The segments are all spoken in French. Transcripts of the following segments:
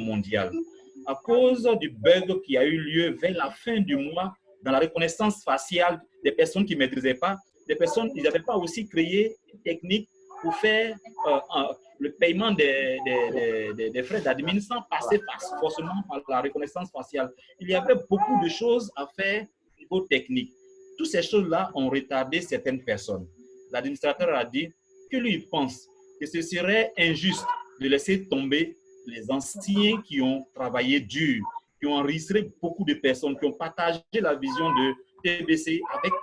mondial à cause du bug qui a eu lieu vers la fin du mois dans la reconnaissance faciale des personnes qui ne maîtrisaient pas, des personnes qui n'avaient pas aussi créé une technique pour faire le paiement des frais d'admin sans passer forcément par la reconnaissance faciale. Il y avait beaucoup de choses à faire au niveau technique. Toutes ces choses-là ont retardé certaines personnes. L'administrateur a dit que lui, il pense que ce serait injuste de laisser tomber les anciens qui ont travaillé dur, qui ont enregistré beaucoup de personnes, qui ont partagé la vision de TBC avec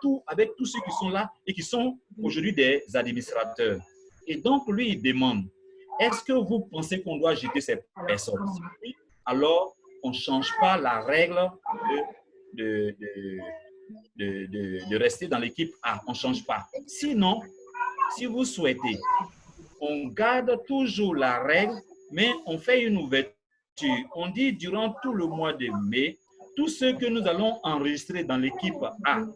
tous ceux qui sont là et qui sont aujourd'hui des administrateurs. Et donc, lui, il demande, est-ce que vous pensez qu'on doit jeter ces personnes? Alors, on ne change pas la règle de rester dans l'équipe A. On ne change pas. Sinon, si vous souhaitez, on garde toujours la règle, mais on fait une ouverture. On dit durant tout le mois de mai, tous ceux que nous allons enregistrer dans l'équipe A,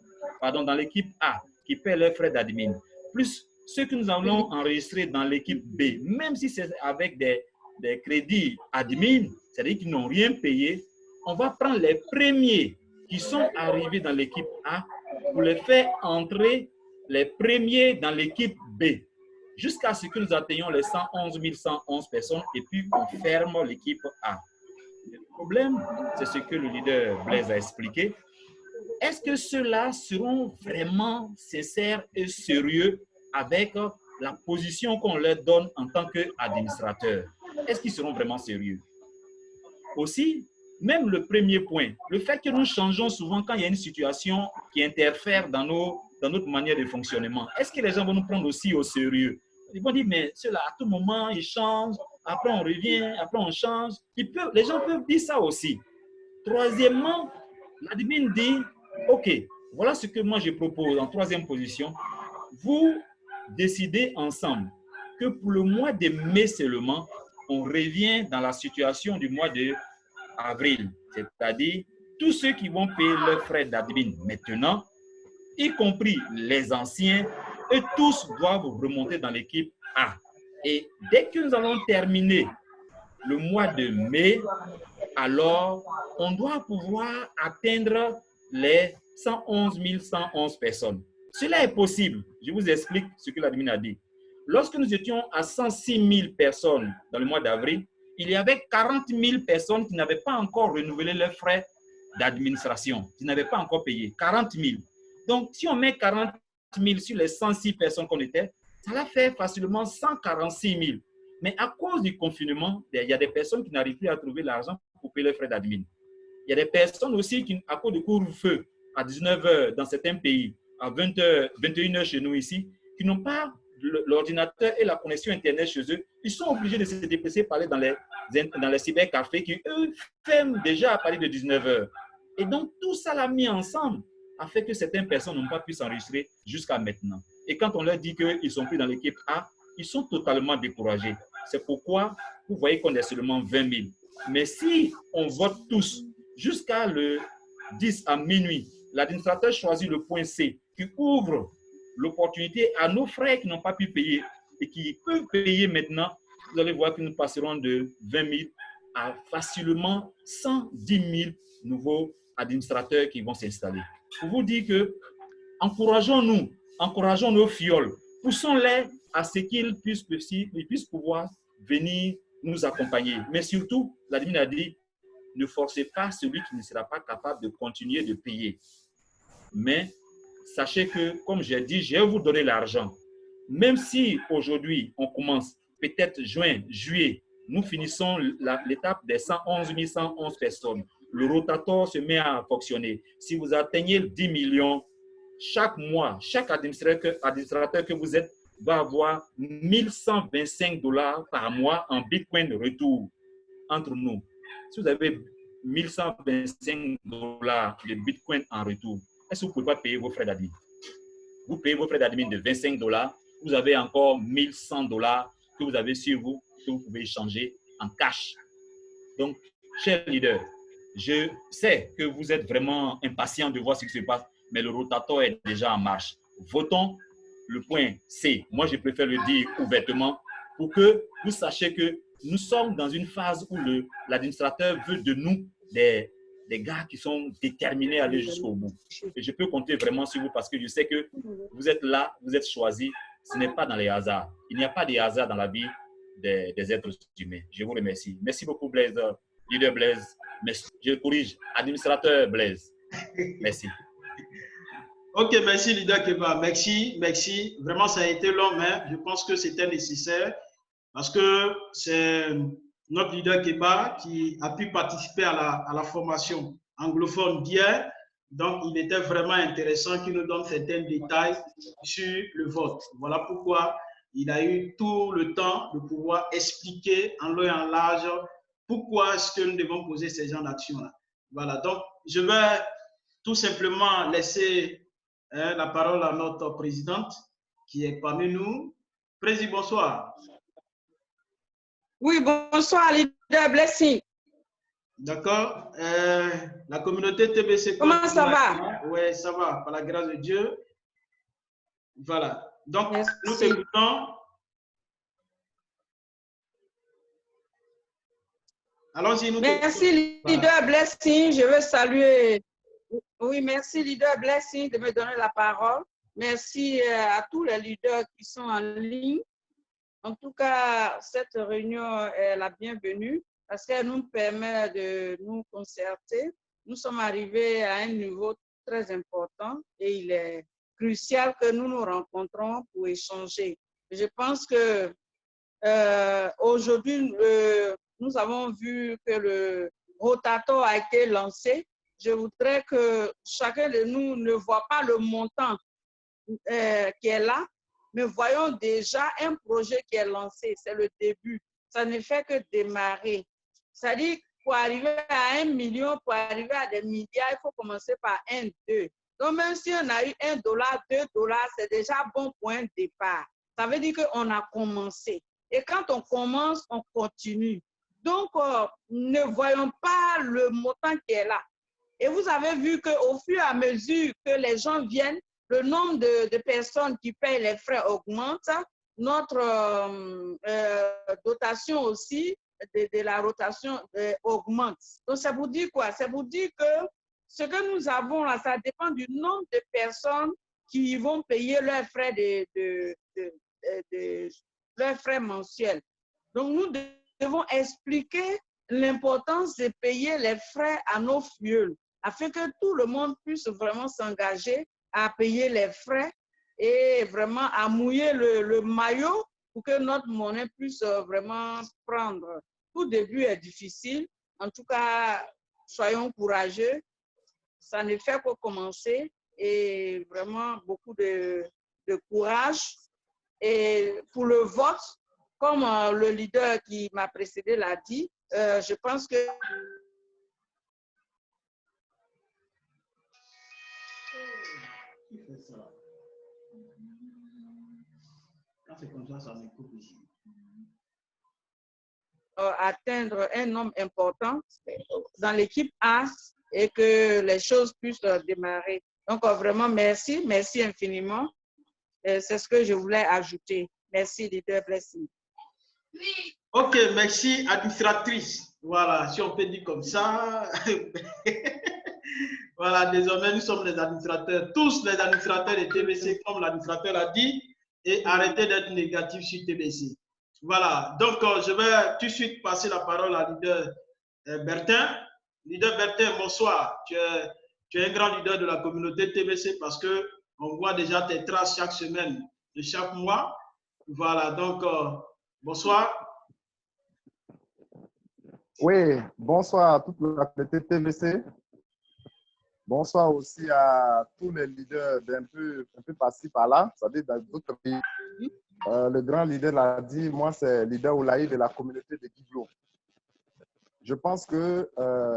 qui paient leurs frais d'admin, plus ceux que nous allons enregistrer dans l'équipe B, même si c'est avec des crédits admin, c'est-à-dire qu'ils n'ont rien payé, on va prendre les premiers qui sont arrivés dans l'équipe A pour les faire entrer les premiers dans l'équipe B, jusqu'à ce que nous atteignions les 111 111 personnes et puis on ferme l'équipe A. Le problème, c'est ce que le leader Blaise a expliqué. Est-ce que ceux-là seront vraiment sincères et sérieux avec la position qu'on leur donne en tant qu'administrateur? Est-ce qu'ils seront vraiment sérieux? Aussi, même le premier point, le fait que nous changeons souvent quand il y a une situation qui interfère dans notre manière de fonctionnement, est-ce que les gens vont nous prendre aussi au sérieux? Ils vont dire, mais ceux-là, à tout moment, ils changent, après on revient, après on change. Les gens peuvent dire ça aussi. Troisièmement, l'admin dit, OK, voilà ce que moi je propose en troisième position. Vous décidez ensemble que pour le mois de mai seulement, on revient dans la situation du mois d'avril, c'est-à-dire tous ceux qui vont payer leurs frais d'admin maintenant, y compris les anciens, eux tous doivent remonter dans l'équipe A. Et dès que nous allons terminer le mois de mai, alors on doit pouvoir atteindre les 111 111 personnes. Cela est possible. Je vous explique ce que l'admin a dit. Lorsque nous étions à 106 000 personnes dans le mois d'avril, il y avait 40 000 personnes qui n'avaient pas encore renouvelé leurs frais d'administration, qui n'avaient pas encore payé. 40 000. Donc, si on met 40 000 sur les 106 personnes qu'on était, ça va faire facilement 146 000. Mais à cause du confinement, il y a des personnes qui n'arrivent plus à trouver l'argent pour payer leurs frais d'admin. Il y a des personnes aussi qui, à cause du couvre-feu, à 19 h dans certains pays, à 20 h, 21 h chez nous ici, qui n'ont pas l'ordinateur et la connexion Internet chez eux, ils sont obligés de se déplacer pour aller dans les cybercafés qui, eux, ferment déjà à partir de 19 h. Et donc, tout ça l'a mis ensemble a fait que certaines personnes n'ont pas pu s'enregistrer jusqu'à maintenant. Et quand on leur dit qu'ils sont plus dans l'équipe A, ils sont totalement découragés. C'est pourquoi vous voyez qu'on est seulement 20 000. Mais si on vote tous jusqu'à le 10 à minuit, l'administrateur choisit le point C qui ouvre l'opportunité à nos frères qui n'ont pas pu payer et qui peuvent payer maintenant. Vous allez voir que nous passerons de 20 000 à facilement 110 000 nouveaux administrateurs qui vont s'installer. Pour vous dire que encourageons-nous, encourageons nos fioles, poussons-les à ce qu'ils puissent pouvoir venir nous accompagner. Mais surtout, l'admin a dit, ne forcez pas celui qui ne sera pas capable de continuer de payer. Mais sachez que, comme j'ai dit, je vais vous donner l'argent. Même si aujourd'hui, on commence peut-être juin, juillet, nous finissons l'étape des 111 111 personnes. Le rotator se met à fonctionner. Si vous atteignez 10 millions, chaque mois, chaque administrateur que vous êtes va avoir 1125 $ par mois en Bitcoin de retour entre nous. Si vous avez 1125 $ de Bitcoin en retour, est-ce que vous ne pouvez pas payer vos frais d'admin? Vous payez vos frais d'admin de 25 $, vous avez encore 1100 $ que vous avez sur vous, que vous pouvez échanger en cash. Donc, chers leaders, je sais que vous êtes vraiment impatients de voir ce qui se passe, mais le rotator est déjà en marche. Votons le point C. Moi, je préfère le dire ouvertement pour que vous sachiez que nous sommes dans une phase où l'administrateur veut de nous des gars qui sont déterminés à aller jusqu'au bout. Et je peux compter vraiment sur vous parce que je sais que vous êtes là, vous êtes choisis. Ce n'est pas dans les hasards. Il n'y a pas de hasard dans la vie des êtres humains. Je vous remercie. Merci beaucoup, Blaise. Leader Blaise. Merci. Je corrige. Administrateur Blaise. Merci. Ok, merci Leader Keba. Merci, merci. Vraiment, ça a été long, mais je pense que c'était nécessaire parce que c'est notre Leader Keba qui a pu participer à la formation anglophone d'hier. Donc, il était vraiment intéressant qu'il nous donne certains détails sur le vote. Voilà pourquoi il a eu tout le temps de pouvoir expliquer en long et en large pourquoi est-ce que nous devons poser ces genres d'actions-là. Voilà, donc je vais tout simplement laisser la parole à notre présidente qui est parmi nous. Président, bonsoir. Oui, bonsoir, Leader Blessing. D'accord. La communauté TBC. Comment ça va? Oui, ça va, par la grâce de Dieu. Voilà. Donc, merci. Nous t'écoutons. Allons-y. Merci, Leader Blessing. Je veux saluer. Oui, merci, Leader Blessing, de me donner la parole. Merci à tous les leaders qui sont en ligne. En tout cas, cette réunion est la bienvenue parce qu'elle nous permet de nous concerter. Nous sommes arrivés à un niveau très important et il est crucial que nous nous rencontrons pour échanger. Je pense que aujourd'hui, nous avons vu que le rotato a été lancé. Je voudrais que chacun de nous ne voit pas le montant qui est là, mais voyons déjà un projet qui est lancé. C'est le début. Ça ne fait que démarrer. C'est-à-dire, pour arriver à 1 million, pour arriver à des milliards, il faut commencer par 1, 2. Donc, même si on a eu $1, $2, c'est déjà bon pour un départ. Ça veut dire qu'on a commencé. Et quand on commence, on continue. Donc, ne voyons pas le montant qui est là. Et vous avez vu qu'au fur et à mesure que les gens viennent, le nombre de personnes qui payent les frais augmente. Notre dotation aussi de la rotation augmente. Donc, ça vous dit quoi? Ça vous dit que ce que nous avons là, ça dépend du nombre de personnes qui vont payer leurs frais, leurs frais mensuels. Donc, nous devons expliquer l'importance de payer les frais à nos fioles afin que tout le monde puisse vraiment s'engager à payer les frais et vraiment à mouiller le maillot pour que notre monnaie puisse vraiment prendre. Tout début est difficile. En tout cas, soyons courageux. Ça ne fait que commencer et vraiment beaucoup de courage. Et pour le vote, comme le leader qui m'a précédé l'a dit, je pense que Quand c'est comme ça me coupe ici. Atteindre un nombre important dans l'équipe A et que les choses puissent démarrer. Donc, vraiment, merci. Merci infiniment. C'est ce que je voulais ajouter. Merci, leader Blessing. Ok, merci, administratrice. Voilà, si on peut dire comme ça. Voilà, désormais, nous sommes les administrateurs, tous les administrateurs de TBC, comme l'administrateur l'a dit, et arrêtez d'être négatif sur TBC. Voilà, donc je vais tout de suite passer la parole à leader Bertin. Leader Bertin, bonsoir. Tu es un grand leader de la communauté TBC parce qu'on voit déjà tes traces chaque semaine et chaque mois. Voilà, donc bonsoir. Oui, bonsoir à toute la communauté TBC. Bonsoir aussi à tous les leaders d'un peu par-ci, par-là, c'est-à-dire dans d'autres pays. Le grand leader l'a dit, moi c'est leader Oulaï de la communauté de Guiblo. Je pense que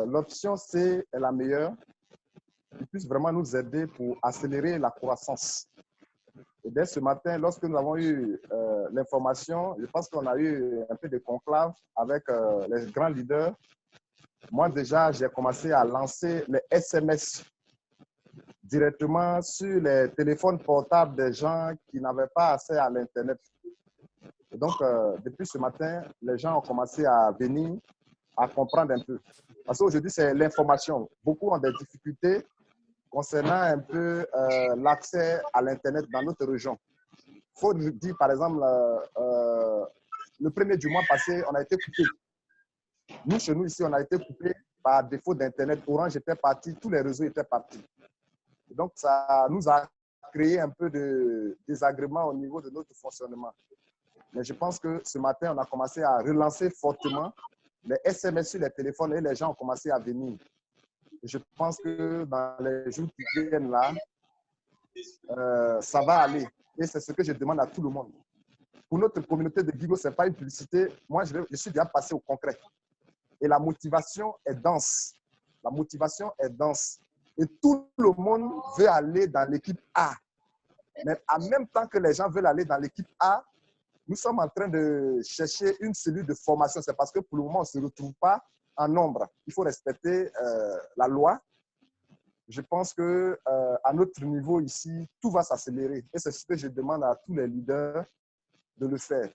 l'option C est la meilleure, qui puisse vraiment nous aider pour accélérer la croissance. Et dès ce matin, lorsque nous avons eu l'information, je pense qu'on a eu un peu de conclave avec les grands leaders. Moi, déjà, j'ai commencé à lancer les SMS directement sur les téléphones portables des gens qui n'avaient pas accès à l'Internet. donc, depuis ce matin, les gens ont commencé à venir, à comprendre un peu. Parce qu'aujourd'hui, c'est l'information. Beaucoup ont des difficultés concernant un peu l'accès à l'Internet dans notre région. Il faut dire, par exemple, le 1er du mois passé, on a été coupé. Nous, chez nous, ici, on a été coupé par défaut d'Internet. Orange était parti, tous les réseaux étaient partis. Et donc, ça nous a créé un peu de désagrément au niveau de notre fonctionnement. Mais je pense que ce matin, on a commencé à relancer fortement les SMS sur les téléphones et les gens ont commencé à venir. Et je pense que dans les jours qui viennent là, ça va aller. Et c'est ce que je demande à tout le monde. Pour notre communauté de Guiglo, ce n'est pas une publicité. Moi, je suis déjà passé au concret. Et la motivation est dense. La motivation est dense. Et tout le monde veut aller dans l'équipe A. Mais en même temps que les gens veulent aller dans l'équipe A, nous sommes en train de chercher une cellule de formation. C'est parce que pour le moment, on ne se retrouve pas en nombre. Il faut respecter la loi. Je pense qu'à notre niveau ici, tout va s'accélérer. Et c'est ce que je demande à tous les leaders de le faire.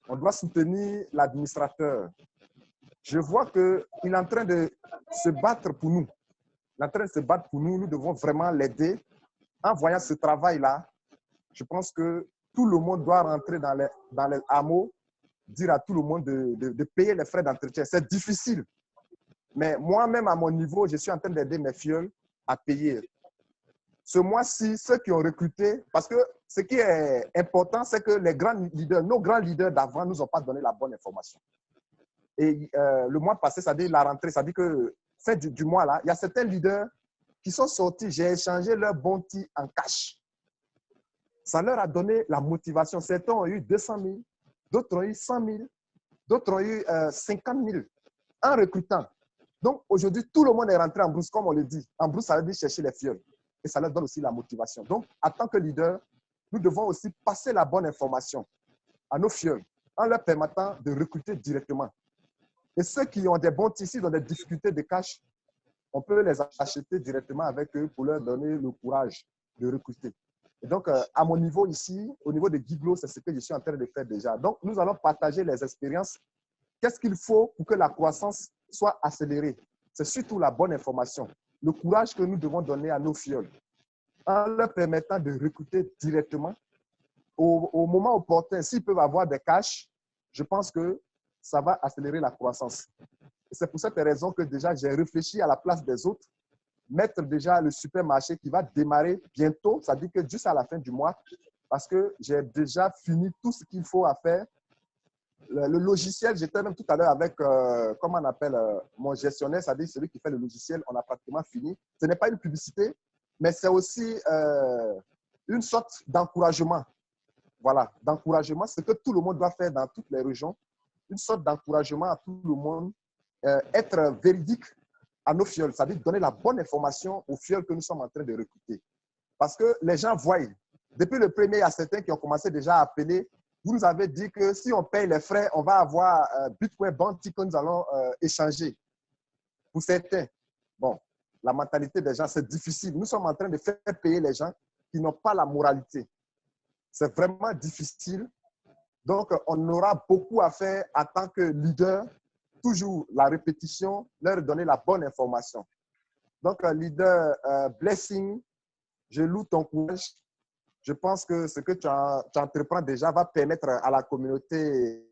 On doit soutenir l'administrateur. Je vois qu'il est en train de se battre pour nous. Il est en train de se battre pour nous. Nous devons vraiment l'aider. En voyant ce travail-là, je pense que tout le monde doit rentrer dans les hameaux, dire à tout le monde de payer les frais d'entretien. C'est difficile. Mais moi-même, à mon niveau, je suis en train d'aider mes filles à payer. Ce mois-ci, ceux qui ont recruté, parce que ce qui est important, c'est que les grands leaders, nos grands leaders d'avant, ne nous ont pas donné la bonne information. Et le mois passé, c'est-à-dire la rentrée, c'est-à-dire que fin du mois, là, il y a certains leaders qui sont sortis. J'ai échangé leur bounty en cash. Ça leur a donné la motivation. Certains ont eu 200 000, d'autres ont eu 100 000, d'autres ont eu 50 000 en recrutant. Donc, aujourd'hui, tout le monde est rentré en brousse, comme on le dit. En brousse, ça veut dire chercher les fioles. Et ça leur donne aussi la motivation. Donc, en tant que leader, nous devons aussi passer la bonne information à nos fioles en leur permettant de recruter directement. Et ceux qui ont des bons tissus, ont des difficultés de cash, on peut les acheter directement avec eux pour leur donner le courage de recruter. Et donc, à mon niveau ici, au niveau de Guiglo, c'est ce que je suis en train de faire déjà. Donc, nous allons partager les expériences. Qu'est-ce qu'il faut pour que la croissance soit accélérée? C'est surtout la bonne information, le courage que nous devons donner à nos fioles en leur permettant de recruter directement. Au moment opportun, s'ils peuvent avoir des cash, je pense que ça va accélérer la croissance. Et c'est pour cette raison que déjà, j'ai réfléchi à la place des autres, mettre déjà le supermarché qui va démarrer bientôt, ça dit que juste à la fin du mois, parce que j'ai déjà fini tout ce qu'il faut à faire. Le logiciel, j'étais même tout à l'heure avec, comment on appelle, mon gestionnaire, c'est-à-dire celui qui fait le logiciel, on a pratiquement fini. Ce n'est pas une publicité, mais c'est aussi une sorte d'encouragement. Voilà, d'encouragement, c'est ce que tout le monde doit faire dans toutes les régions. Une sorte d'encouragement à tout le monde, être véridique à nos fioles, c'est-à-dire donner la bonne information aux fioles que nous sommes en train de recruter. Parce que les gens voient, depuis le premier, il y a certains qui ont commencé déjà à appeler. Vous nous avez dit que si on paye les frais, on va avoir Bitcoin Bounty que nous allons échanger. Pour certains, bon, la mentalité des gens, c'est difficile. Nous sommes en train de faire payer les gens qui n'ont pas la moralité. C'est vraiment difficile. Donc, on aura beaucoup à faire en tant que leader. Toujours la répétition, leur donner la bonne information. Donc, leader Blessing, je loue ton courage. Je pense que ce que tu entreprends déjà va permettre à la communauté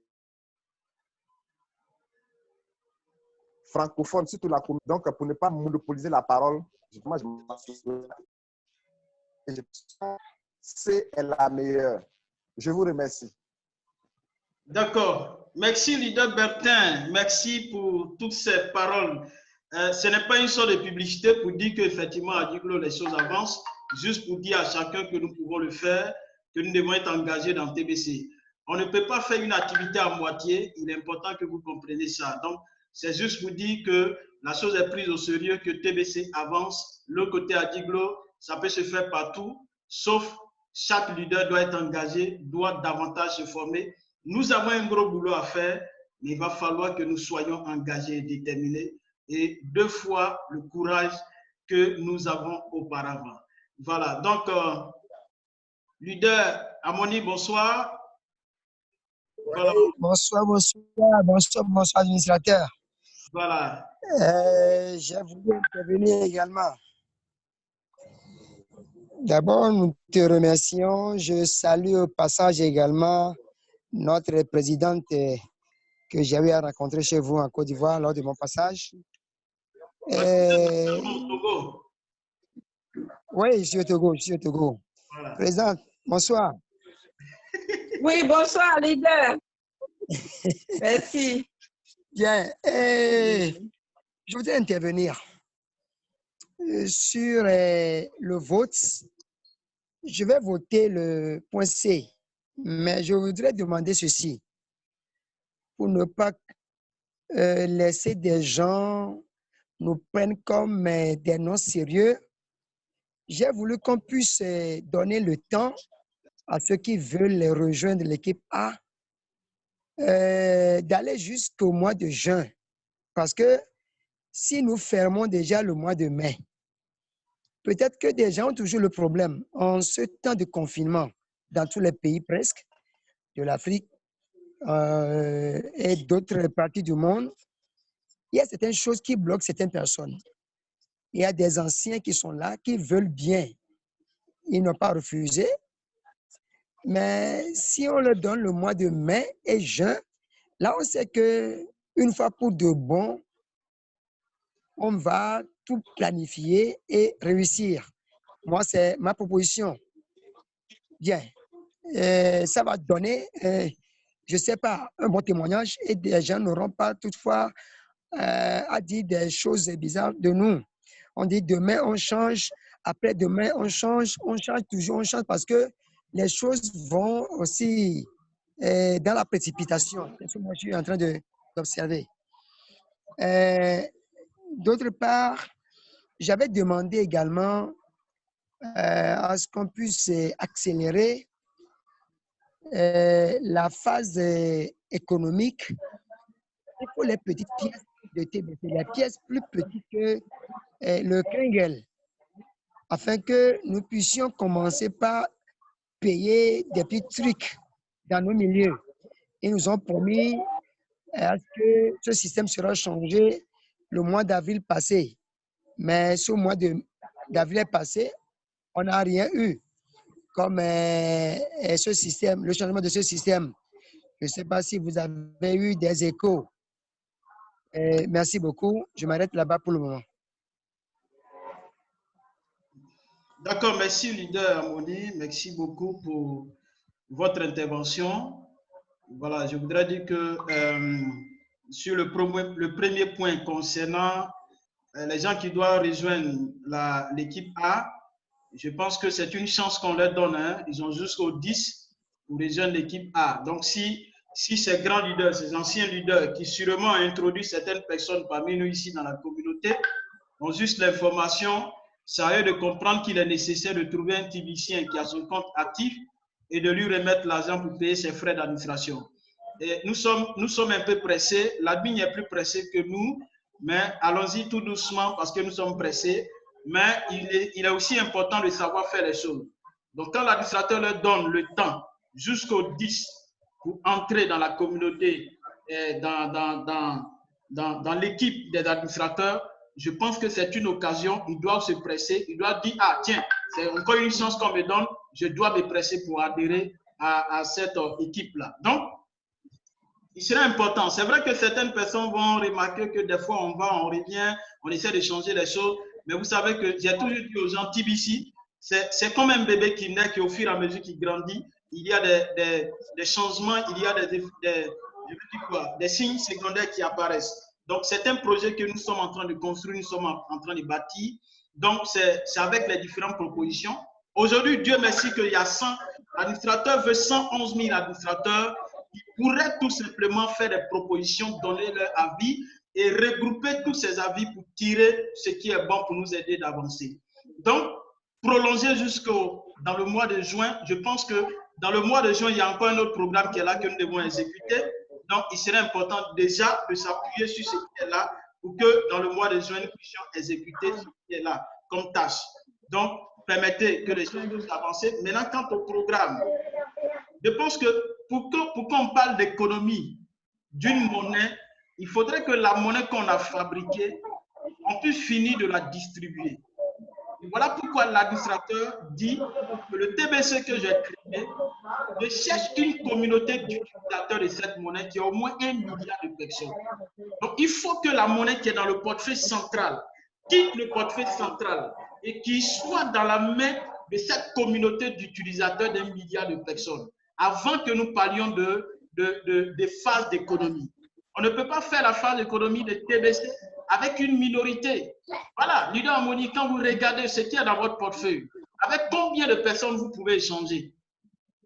francophone, surtout la communauté. Donc, pour ne pas monopoliser la parole, je m'associe. C'est la meilleure. Je vous remercie. D'accord. Merci, leader Bertin. Merci pour toutes ces paroles. Ce n'est pas une sorte de publicité pour dire qu'effectivement, à Guiglo, les choses avancent. Juste pour dire à chacun que nous pouvons le faire, que nous devons être engagés dans TBC. On ne peut pas faire une activité à moitié. Il est important que vous compreniez ça. Donc, c'est juste pour dire que la chose est prise au sérieux, que TBC avance. Le côté à Guiglo, ça peut se faire partout, sauf chaque leader doit être engagé, doit davantage se former. Nous avons un gros boulot à faire, mais il va falloir que nous soyons engagés et déterminés. Et 2 fois le courage que nous avons auparavant. Voilà, donc, leader Amoni, bonsoir. Voilà. Bonsoir, administrateur. Voilà. J'ai voulu intervenir également. D'abord, nous te remercions. Je salue au passage également notre présidente que j'ai eu à rencontrer chez vous en Côte d'Ivoire lors de mon passage. Togo. Oui, je suis au Togo. Voilà. Présidente, bonsoir. Oui, bonsoir, leader. Merci. Bien, je voudrais intervenir sur le vote. Je vais voter le point C, mais je voudrais demander ceci pour ne pas laisser des gens nous prennent comme des noms sérieux. J'ai voulu qu'on puisse donner le temps à ceux qui veulent rejoindre l'équipe A d'aller jusqu'au mois de juin. Parce que si nous fermons déjà le mois de mai, peut-être que des gens ont toujours le problème. En ce temps de confinement, dans tous les pays presque, de l'Afrique et d'autres parties du monde, il y a certaines choses qui bloquent certaines personnes. Il y a des anciens qui sont là, qui veulent bien. Ils n'ont pas refusé. Mais si on leur donne le mois de mai et juin, là, on sait qu'une fois pour de bon, on va tout planifier et réussir. Moi, c'est ma proposition. Bien. Ça va donner, je ne sais pas, un bon témoignage et des gens n'auront pas toutefois à dire des choses bizarres de nous. On dit demain on change, après demain on change toujours, on change parce que les choses vont aussi dans la précipitation. C'est ce que moi je suis en train d'observer. D'autre part, j'avais demandé également à ce qu'on puisse accélérer la phase économique. Il faut les petites pièces de TBC, les pièces plus petites que le kringel, afin que nous puissions commencer par payer des petits trucs dans nos milieux. Ils nous ont promis que ce système sera changé le mois d'avril passé. Mais ce mois d'avril passé, on n'a rien eu comme ce système, le changement de ce système. Je ne sais pas si vous avez eu des échos. Merci beaucoup. Je m'arrête là-bas pour le moment. D'accord, merci leader Amoni. Merci beaucoup pour votre intervention. Voilà, je voudrais dire que sur le premier point concernant les gens qui doivent rejoindre l'équipe A, je pense que c'est une chance qu'on leur donne. Hein. Ils ont jusqu'au 10 pour rejoindre l'équipe A. Donc, si ces grands leaders, ces anciens leaders qui sûrement ont introduit certaines personnes parmi nous ici dans la communauté, ont juste l'information, ça a eux de comprendre qu'il est nécessaire de trouver un Tibicien qui a son compte actif et de lui remettre l'argent pour payer ses frais d'administration. Et nous sommes un peu pressés. L'admin est plus pressé que nous, mais allons-y tout doucement parce que nous sommes pressés. Mais il est aussi important de savoir faire les choses. Donc, quand l'administrateur leur donne le temps jusqu'au 10 pour entrer dans la communauté, dans l'équipe des administrateurs, je pense que c'est une occasion. Ils doivent se presser. Ils doivent dire, ah tiens, c'est encore une chance qu'on me donne. Je dois me presser pour adhérer à cette équipe-là. Donc, il serait important. C'est vrai que certaines personnes vont remarquer que des fois, on va, on revient, on essaie de changer les choses. Mais vous savez que j'ai toujours dit aux gens, TBC, c'est comme un bébé qui naît, qui au fur et à mesure qu'il grandit, il y a des changements, il y a des signes secondaires qui apparaissent. Donc, c'est un projet que nous sommes en train de construire, nous sommes en train de bâtir. Donc, c'est avec les différentes propositions. Aujourd'hui, Dieu merci qu'il y a 100 administrateurs, veut 111 000 administrateurs qui pourraient tout simplement faire des propositions, donner leur avis et regrouper tous ces avis pour tirer ce qui est bon pour nous aider d'avancer. Donc, prolonger dans le mois de juin, je pense que dans le mois de juin, il y a encore un autre programme qui est là que nous devons exécuter. Donc, il serait important déjà de s'appuyer sur ce qui est là pour que dans le mois de juin, nous puissions exécuter ce qui est là comme tâche. Donc, permettez que les choses puissent avancer. Maintenant, quant au programme, je pense que pour qu'on parle d'économie d'une monnaie, il faudrait que la monnaie qu'on a fabriquée, on puisse finir de la distribuer. Et voilà pourquoi l'administrateur dit que le TBC que j'ai créé, je cherche une communauté d'utilisateurs de cette monnaie qui a au moins 1 milliard de personnes. Donc, il faut que la monnaie qui est dans le portefeuille central quitte le portefeuille central et qui soit dans la main de cette communauté d'utilisateurs d'1 milliard de personnes avant que nous parlions des phases d'économie. On ne peut pas faire la phase d'économie de TBC avec une minorité. Voilà, leader Amoni, quand vous regardez ce qu'il y a dans votre portefeuille, avec combien de personnes vous pouvez échanger?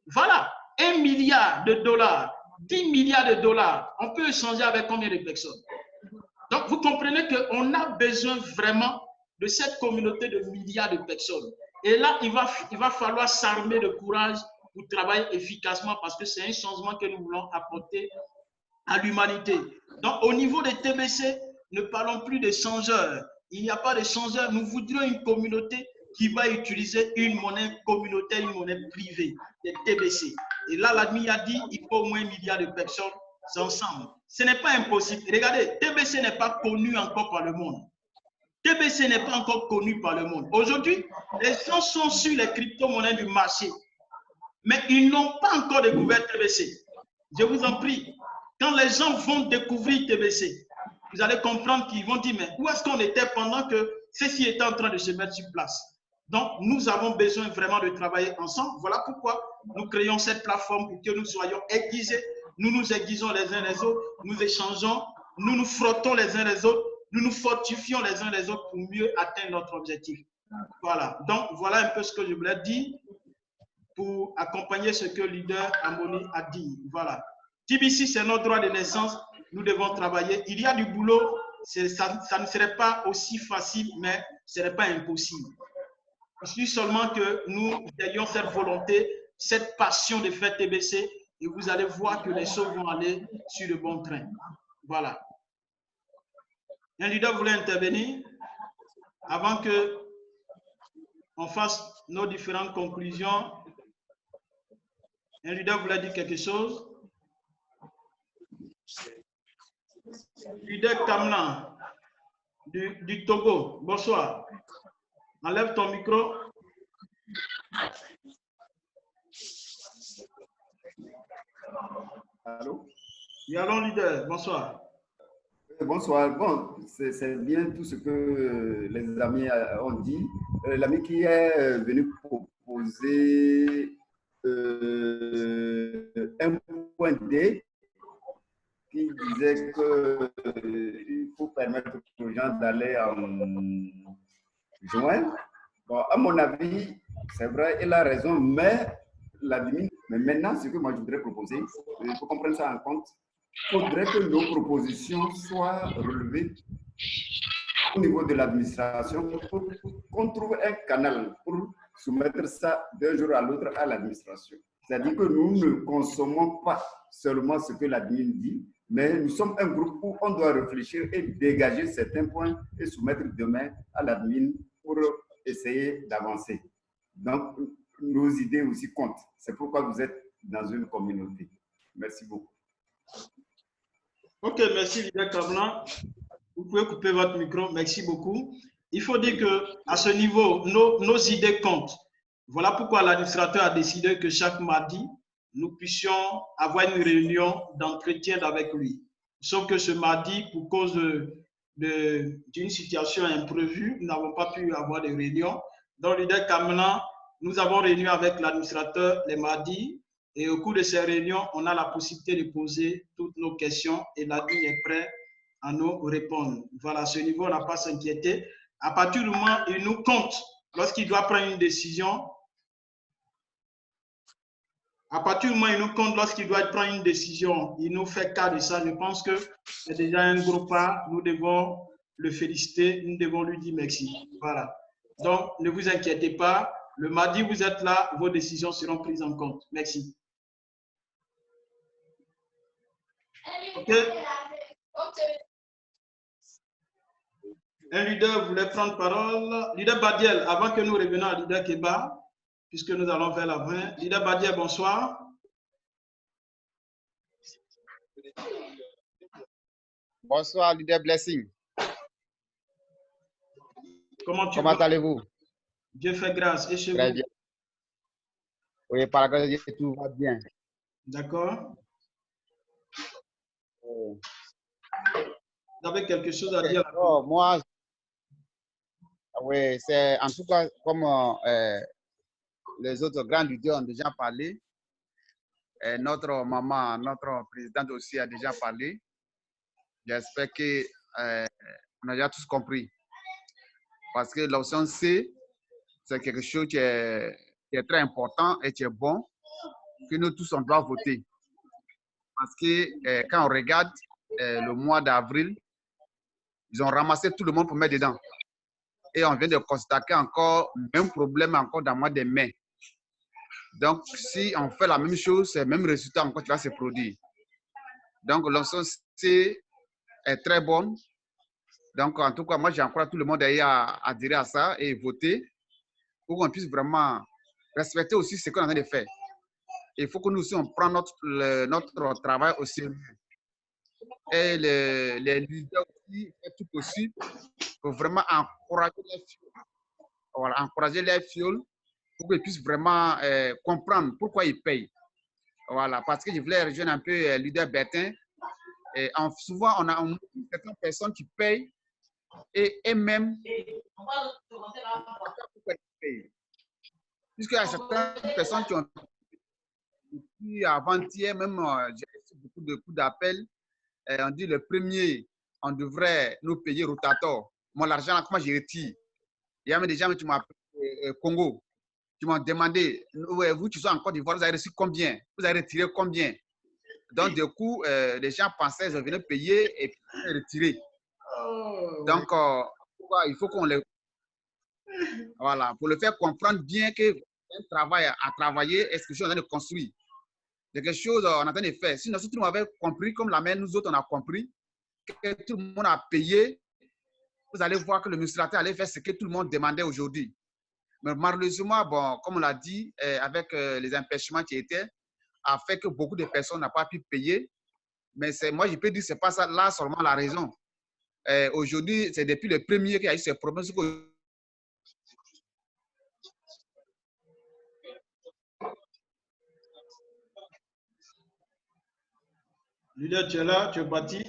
Voilà, 1 milliard de dollars, 10 milliards de dollars, on peut échanger avec combien de personnes? Donc, vous comprenez qu'on a besoin vraiment de cette communauté de milliards de personnes. Et là, il va falloir s'armer de courage pour travailler efficacement parce que c'est un changement que nous voulons apporter à l'humanité. Donc, au niveau des TBC, ne parlons plus d'échangeurs. Il n'y a pas d'échangeurs. Nous voudrions une communauté qui va utiliser une monnaie communautaire, une monnaie privée, des TBC. Et là, l'admin a dit qu'il faut au moins 1 milliard de personnes ensemble. Ce n'est pas impossible. Regardez, TBC n'est pas connu encore par le monde. TBC n'est pas encore connu par le monde. Aujourd'hui, les gens sont sur les crypto-monnaies du marché, mais ils n'ont pas encore découvert TBC. Je vous en prie, quand les gens vont découvrir TBC, vous allez comprendre qu'ils vont dire, mais où est-ce qu'on était pendant que ceci était en train de se mettre sur place? Donc, nous avons besoin vraiment de travailler ensemble. Voilà pourquoi nous créons cette plateforme pour que nous soyons aiguisés. Nous nous aiguisons les uns les autres, nous échangeons, nous nous frottons les uns les autres, nous nous fortifions les uns les autres pour mieux atteindre notre objectif. Voilà. Donc, voilà un peu ce que je voulais dire pour accompagner ce que le leader Amoni a dit. Voilà. TBC, c'est notre droit de naissance. Nous devons travailler. Il y a du boulot. Ça ne serait pas aussi facile, mais ce n'est pas impossible. Il suffit seulement que nous ayons cette volonté, cette passion de faire TBC et vous allez voir que les choses vont aller sur le bon train. Voilà. Un leader voulait intervenir avant que on fasse nos différentes conclusions. Un leader voulait dire quelque chose. Leader Kamlan du Togo, bonsoir. Enlève ton micro. Allô? Oui, allons, leader, bonsoir. Bonsoir. Bon, c'est bien tout ce que les amis ont dit. L'ami qui est venu proposer un point D qui disait qu'il faut permettre aux gens d'aller en juin. Bon, à mon avis, c'est vrai, il a raison, mais maintenant, ce que moi je voudrais proposer, il faut comprendre ça en compte, il faudrait que nos propositions soient relevées au niveau de l'administration pour qu'on trouve un canal pour soumettre ça d'un jour à l'autre à l'administration. C'est-à-dire que nous ne consommons pas seulement ce que l'admin dit, mais nous sommes un groupe où on doit réfléchir et dégager certains points et soumettre demain à l'admin pour essayer d'avancer. Donc, nos idées aussi comptent. C'est pourquoi vous êtes dans une communauté. Merci beaucoup. Ok, merci, leader Kamlan. Vous pouvez couper votre micro. Merci beaucoup. Il faut dire qu'à ce niveau, nos idées comptent. Voilà pourquoi l'administrateur a décidé que chaque mardi, nous puissions avoir une réunion d'entretien avec lui. Sauf que ce mardi, pour cause d'une situation imprévue, nous n'avons pas pu avoir de réunion. Donc, leader Kamlan, nous avons réuni avec l'administrateur les mardis et au cours de ces réunions, on a la possibilité de poser toutes nos questions et l'admin est prêt à nous répondre. Voilà, à ce niveau, on n'a pas à s'inquiéter. À partir du moment où il nous compte, lorsqu'il doit prendre une décision, à partir du moment où il nous compte, lorsqu'il doit prendre une décision, il nous fait cas de ça. Je pense que c'est déjà un gros pas. Nous devons le féliciter, nous devons lui dire merci. Voilà. Donc, ne vous inquiétez pas. Le mardi, vous êtes là, vos décisions seront prises en compte. Merci. OK. Un leader voulait prendre parole. Leader Badiel, avant que nous revenions à leader Keba, puisque nous allons vers la fin. Leader Badiel, bonsoir. Bonsoir, leader Blessing. Comment Comment allez-vous? Dieu fait grâce. Et chez Très vous? bien. Oui, par la grâce de Dieu, tout va bien. D'accord. Vous avez quelque chose à dire? Oh, moi, oui, c'est en tout cas comme les autres grands leaders ont déjà parlé. Notre maman, notre présidente aussi a déjà parlé. J'espère que on a déjà tous compris. Parce que l'option C, c'est quelque chose qui est très important et qui est bon, que nous tous on doit voter. Parce que quand on regarde le mois d'avril, ils ont ramassé tout le monde pour mettre dedans. Et on vient de constater encore le même problème encore dans le mois de mai. Donc, si on fait la même chose, c'est le même résultat encore qui va se produire. Donc, l'option C est très bonne. Donc, en tout cas, moi, j'encourage tout le monde à adhérer à ça et voter pour qu'on puisse vraiment respecter aussi ce qu'on est en train de faire. Il faut que nous aussi, on prenne notre travail au sérieux. Et les leaders aussi font tout possible pour vraiment encourager les filles. Voilà, encourager les filles pour qu'ils puissent vraiment comprendre pourquoi ils payent. Voilà, parce que je voulais rejoindre un peu le leader Bertin. Et souvent, on a certaines personnes qui payent et même puisqu'il y a certaines personnes qui ont depuis avant-hier, même j'ai reçu beaucoup de coups d'appel. On dit le premier, on devrait nous payer rotator. Moi, l'argent, comment je retire? Il y a même des gens qui m'ont appelé Congo, qui m'ont demandé, vous, tu sois en Côte d'Ivoire, vous avez reçu combien? Vous avez retiré combien? Donc, du coup, les gens pensaient qu'ils venaient payer et puis retirer. Donc, il faut qu'on les... Voilà, pour le faire comprendre bien que un travail à travailler, est-ce que je suis en train de construire? C'est quelque chose qu'on est en train de faire. Sinon, si tout le monde avait compris, comme la même nous autres, on a compris, que tout le monde a payé, vous allez voir que le administrateur allait faire ce que tout le monde demandait aujourd'hui. Mais malheureusement, bon, comme on l'a dit, avec les empêchements qui étaient, a fait que beaucoup de personnes n'ont pas pu payer. Mais moi, je peux dire que ce n'est pas ça là seulement la raison. Aujourd'hui, c'est depuis le premier qu'il y a eu ces problèmes. Leader, tu es là, tu es parti.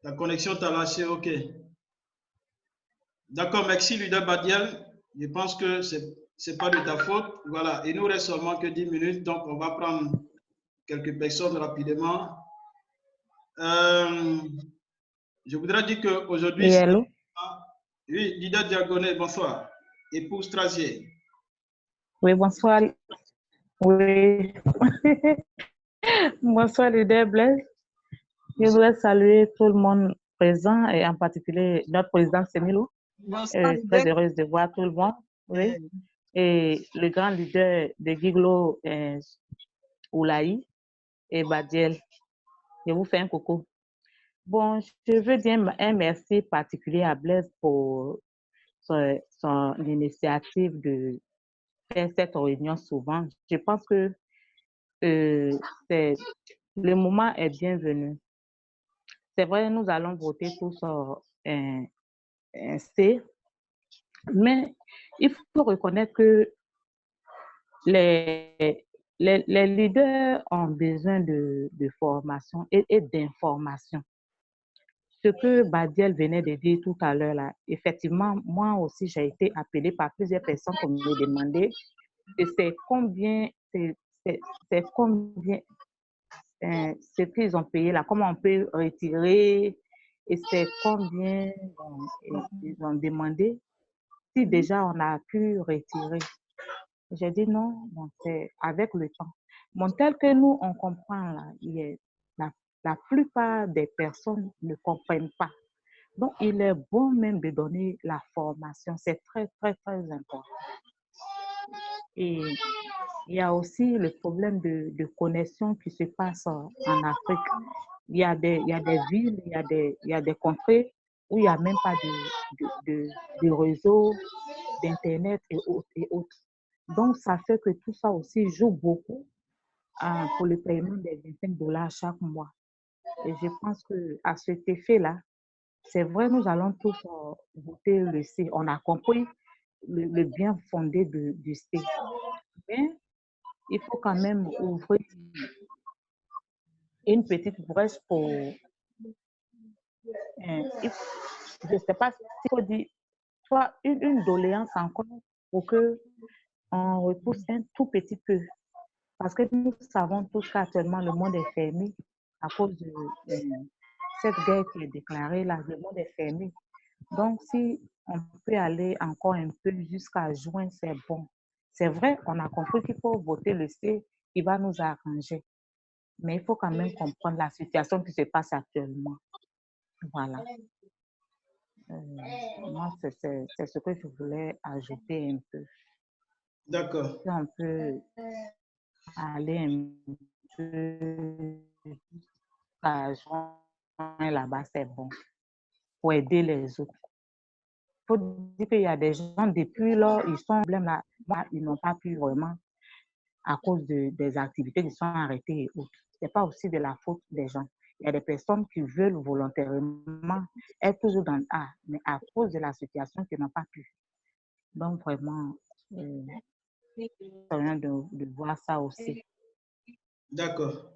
Ta connexion t'a lâché, ok. D'accord, merci Leader Badiel. Je pense que ce n'est pas de ta faute. Voilà, il nous reste seulement que 10 minutes, donc on va prendre quelques personnes rapidement. Je voudrais dire qu'aujourd'hui... Oui, allô? Oui, Leader Diagoné, bonsoir. Épouse Trazier. Oui, bonsoir. Oui. Bonsoir, leader Blaise. Je voudrais saluer tout le monde présent et en particulier notre président Semilou. Très heureuse de voir tout le monde. Oui. Et le grand leader de Giglo, Oulaï et Badiel. Je vous fais un coucou. Bon, je veux dire un merci particulier à Blaise pour son initiative de faire cette réunion souvent. Je pense que le moment est bienvenu. C'est vrai, nous allons voter tous un C, mais il faut reconnaître que les leaders ont besoin de formation et d'information. Ce que Badiel venait de dire tout à l'heure, là, effectivement, moi aussi, j'ai été appelée par plusieurs personnes pour me demander c'est combien, ce qu'ils ont payé là, comment on peut retirer et c'est combien ils ont demandé si déjà on a pu retirer. J'ai dit non, bon, c'est avec le temps. Bon, tel que nous, on comprend là, la plupart des personnes ne comprennent pas. Donc, il est bon même de donner la formation. C'est très, très, très important. Et il y a aussi le problème de connexion qui se passe en Afrique. Il y a des villes, il y a des contrées où il n'y a même pas de réseau, d'Internet et autres. Donc, ça fait que tout ça aussi joue beaucoup pour le paiement des $25 chaque mois. Et je pense qu'à cet effet-là, c'est vrai, nous allons tous voter le C. On a compris le bien fondé du C. Mais il faut quand même ouvrir une petite brèche pour... je ne sais pas s'il faut dire une doléance encore pour qu'on repousse un tout petit peu. Parce que nous savons tous qu'actuellement, le monde est fermé à cause de cette guerre qui est déclarée là. Le monde est fermé. Donc, si on peut aller encore un peu jusqu'à juin, c'est bon. C'est vrai, on a compris qu'il faut voter le C, qui va nous arranger. Mais il faut quand même comprendre la situation qui se passe actuellement. Voilà. Moi, c'est ce que je voulais ajouter un peu. D'accord. Si on peut aller un peu jusqu'à juin là-bas, c'est bon. Pour aider les autres. Il faut dire qu'il y a des gens, depuis là, ils sont problèmes là, ils n'ont pas pu vraiment, à cause des activités qui sont arrêtées et autres. Ce n'est pas aussi de la faute des gens. Il y a des personnes qui veulent volontairement être toujours dans A, mais à cause de la situation, qui n'ont pas pu. Donc, vraiment, c'est rien de voir ça aussi. D'accord.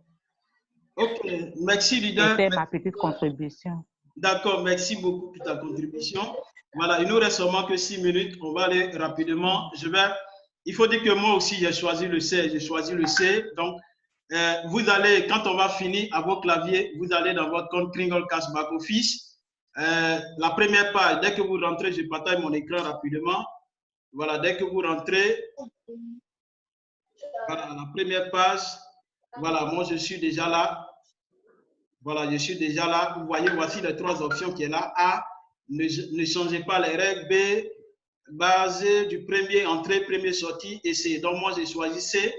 Ok, merci, leader. C'était ma petite contribution. D'accord, merci beaucoup pour ta contribution. Voilà, il nous reste seulement que 6 minutes. On va aller rapidement. Il faut dire que moi aussi, j'ai choisi le C. J'ai choisi le C. Donc, vous allez, quand on va finir à vos claviers, vous allez dans votre compte Kringlecast Back Office. La première page, dès que vous rentrez, je partage mon écran rapidement. Voilà, dès que vous rentrez, voilà, la première page. Voilà, moi, je suis déjà là. Voilà, je suis déjà là. Vous voyez, voici les 3 options qui est là. A, ne changez pas les règles. B, base du premier entrée, premier sortie. Et C. Donc, moi, j'ai choisi C.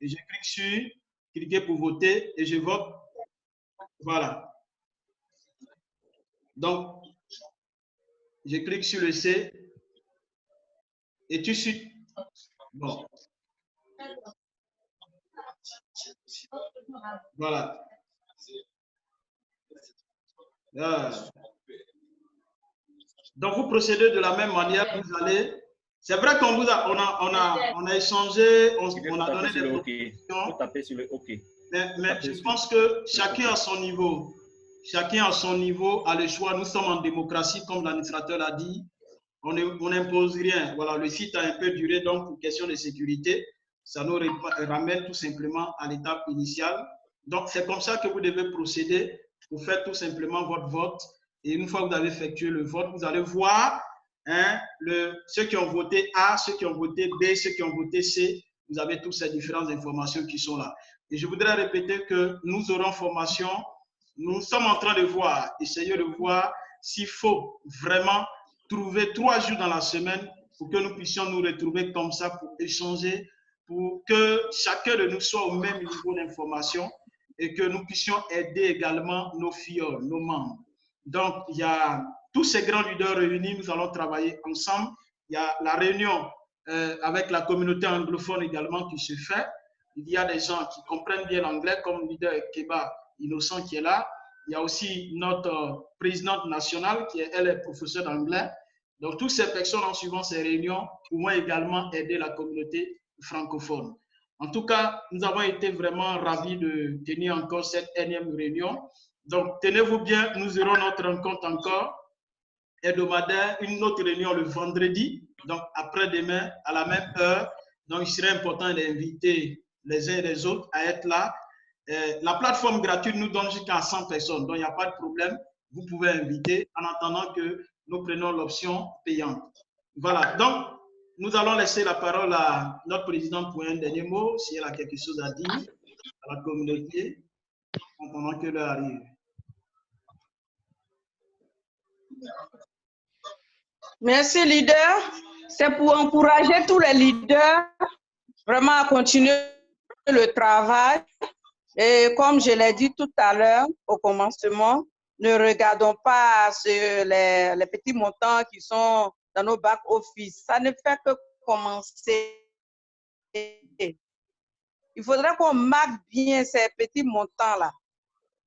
Et je clique sur cliquer pour voter et je vote. Voilà. Donc, je clique sur le C. Et tout de suite. Bon. Voilà. Donc, vous procédez de la même manière. Vous allez. C'est vrai qu'on vous a, on a échangé, on a donné des propositions. Taper sur le OK. Mais je pense que chacun à son niveau. Chacun à son niveau a le choix. Nous sommes en démocratie, comme l'administrateur l'a dit. On n'impose rien. Voilà, le site a un peu duré, donc pour question de sécurité, ça nous ramène tout simplement à l'étape initiale. Donc, c'est comme ça que vous devez procéder. Vous faites tout simplement votre vote. Et une fois que vous avez effectué le vote, vous allez voir ceux qui ont voté A, ceux qui ont voté B, ceux qui ont voté C. Vous avez toutes ces différentes informations qui sont là. Et je voudrais répéter que nous aurons formation. Nous sommes en train de voir, essayer de voir s'il faut vraiment trouver 3 jours dans la semaine pour que nous puissions nous retrouver comme ça pour échanger, pour que chacun de nous soit au même niveau d'information et que nous puissions aider également nos filles, nos membres. Donc, il y a tous ces grands leaders réunis, nous allons travailler ensemble. Il y a la réunion avec la communauté anglophone également qui se fait. Il y a des gens qui comprennent bien l'anglais, comme le leader Keba Innocent qui est là. Il y a aussi notre présidente nationale qui est, elle, est professeure d'anglais. Donc, toutes ces personnes, en suivant ces réunions, pourront également aider la communauté francophone. En tout cas, nous avons été vraiment ravis de tenir encore cette énième réunion. Donc, tenez-vous bien, nous aurons notre rencontre encore hebdomadaire, une autre réunion le vendredi, donc après-demain, à la même heure. Donc, il serait important d'inviter les uns et les autres à être là. La plateforme gratuite nous donne jusqu'à 100 personnes, donc il n'y a pas de problème. Vous pouvez inviter en attendant que nous prenions l'option payante. Voilà, donc nous allons laisser la parole à notre présidente pour un dernier mot, si elle a quelque chose à dire à la communauté, pendant que l'heure arrive. Merci, leader. C'est pour encourager tous les leaders vraiment à continuer le travail. Et comme je l'ai dit tout à l'heure, au commencement, ne regardons pas les petits montants qui sont dans nos back-office. Ça ne fait que commencer. Il faudrait qu'on marque bien ces petits montants-là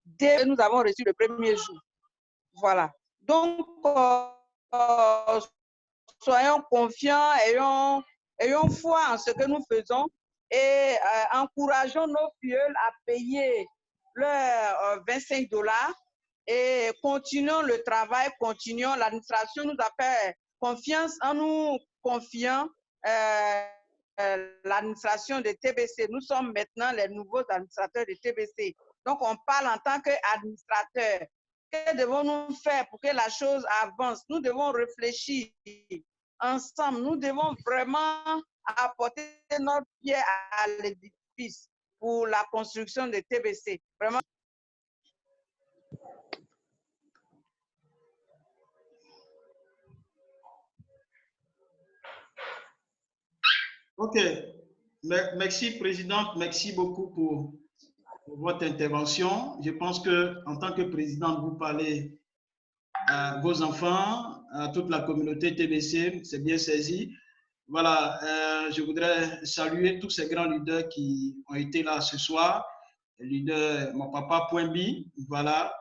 dès que nous avons reçu le premier jour. Voilà. Donc, soyons confiants, ayons foi en ce que nous faisons et encourageons nos filleuls à payer leurs $25 et continuons le travail, continuons. L'administration nous a fait confiance en nous confiant l'administration de TBC. Nous sommes maintenant les nouveaux administrateurs de TBC. Donc, on parle en tant qu'administrateurs. Que devons-nous faire pour que la chose avance? Nous devons réfléchir ensemble. Nous devons vraiment apporter notre pied à l'édifice pour la construction de TBC. Vraiment. OK. Merci, Présidente. Merci beaucoup pour votre intervention. Je pense que en tant que Présidente, vous parlez à vos enfants, à toute la communauté TBC. C'est bien saisi. Voilà, je voudrais saluer tous ces grands leaders qui ont été là ce soir. Leader, mon papa Poimbi, voilà.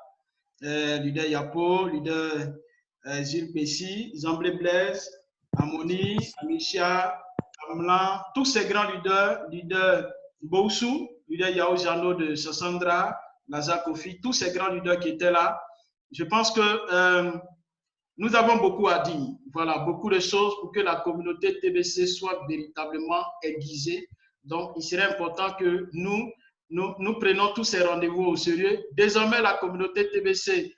Leader Yapo, leader Gilles Pessi, Zamblé Blaise, Amoni, Amisha, Amlan, tous ces grands leaders, leader Boussou, leader Yao Jano de Sassandra, Lazare Kofi, tous ces grands leaders qui étaient là. Je pense que nous avons beaucoup à dire, voilà, beaucoup de choses pour que la communauté TBC soit véritablement aiguisée. Donc, il serait important que nous prenons tous ces rendez-vous au sérieux. Désormais, la communauté TBC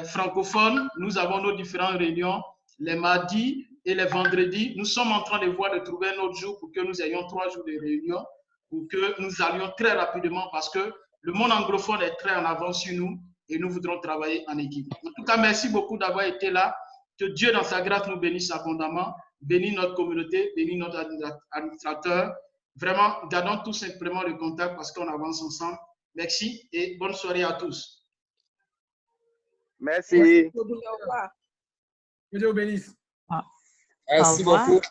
francophone, nous avons nos différentes réunions les mardis et les vendredis. Nous sommes en train de voir de trouver un autre jour pour que nous ayons 3 jours de réunion, pour que nous allions très rapidement parce que le monde anglophone est très en avance sur nous et nous voudrons travailler en équipe. En tout cas, merci beaucoup d'avoir été là. Que Dieu, dans sa grâce, nous bénisse abondamment, bénisse notre communauté, bénisse notre administrateur. Vraiment, gardons tout simplement le contact parce qu'on avance ensemble. Merci et bonne soirée à tous. Merci. Merci. Au revoir. Que Dieu vous bénisse. Merci beaucoup.